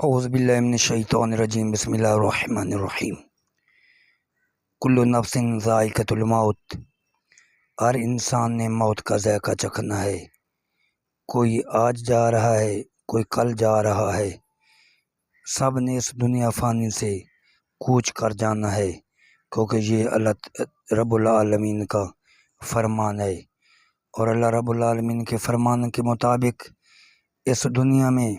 اعوذ باللہ من الشیطان الرجیم بسم اللہ الرحمن الرحیم کل نفس ذائقۃ الموت، ہر انسان نے موت کا ذائقہ چکھنا ہے۔ کوئی آج جا رہا ہے، کوئی کل جا رہا ہے، سب نے اس دنیا فانی سے کوچ کر جانا ہے، کیونکہ یہ اللہ رب العالمین کا فرمان ہے۔ اور اللہ رب العالمین کے فرمان کے مطابق اس دنیا میں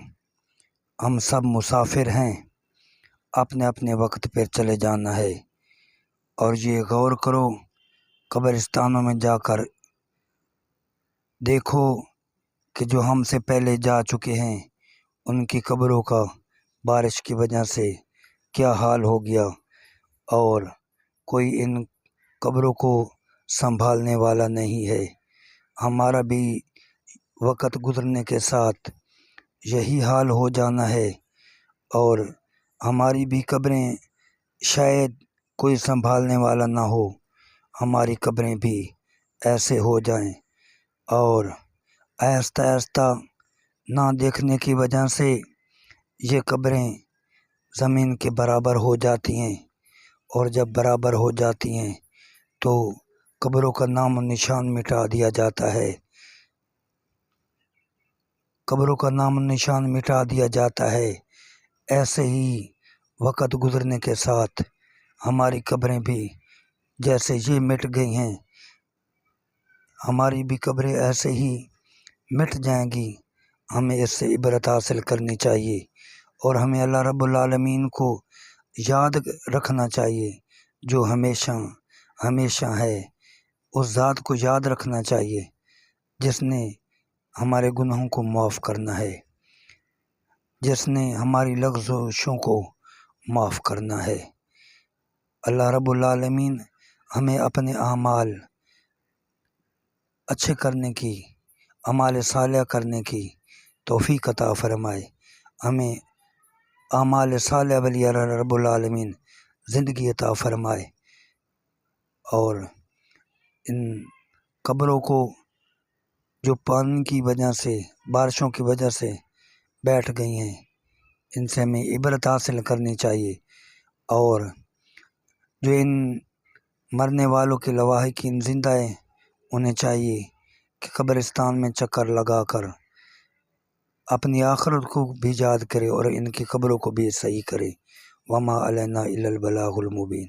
ہم سب مسافر ہیں، اپنے اپنے وقت پر چلے جانا ہے۔ اور یہ غور کرو، قبرستانوں میں جا کر دیکھو کہ جو ہم سے پہلے جا چکے ہیں ان کی قبروں کا بارش کی وجہ سے کیا حال ہو گیا، اور کوئی ان قبروں کو سنبھالنے والا نہیں ہے۔ ہمارا بھی وقت گزرنے کے ساتھ یہی حال ہو جانا ہے، اور ہماری بھی قبریں شاید کوئی سنبھالنے والا نہ ہو، ہماری قبریں بھی ایسے ہو جائیں، اور آہستہ آہستہ نہ دیکھنے کی وجہ سے یہ قبریں زمین کے برابر ہو جاتی ہیں، اور جب برابر ہو جاتی ہیں تو قبروں کا نام و نشان مٹا دیا جاتا ہے۔ قبروں کا نام و نشان مٹا دیا جاتا ہے۔ ایسے ہی وقت گزرنے کے ساتھ ہماری قبریں بھی جیسے یہ مٹ گئی ہیں، ہماری بھی قبریں ایسے ہی مٹ جائیں گی۔ ہمیں اس سے عبرت حاصل کرنی چاہیے، اور ہمیں اللہ رب العالمین کو یاد رکھنا چاہیے جو ہمیشہ ہمیشہ ہے۔ اس ذات کو یاد رکھنا چاہیے جس نے ہمارے گناہوں کو معاف کرنا ہے، جس نے ہماری لغزشوں کو معاف کرنا ہے۔ اللہ رب العالمین ہمیں اپنے اعمال اچھے کرنے کی، اعمال صالح کرنے کی توفیق عطا فرمائے۔ ہمیں اعمال صالح والی اللہ رب العالمین زندگی عطا فرمائے، اور ان قبروں کو جو پانی کی وجہ سے، بارشوں کی وجہ سے بیٹھ گئی ہیں، ان سے ہمیں عبرت حاصل کرنی چاہیے۔ اور جو ان مرنے والوں کے لواحقین زندہ ہیں، انہیں چاہیے کہ قبرستان میں چکر لگا کر اپنی آخرت کو بھی یاد کرے، اور ان کی قبروں کو بھی صحیح کرے۔ وما علینا الا البلاغ المبین۔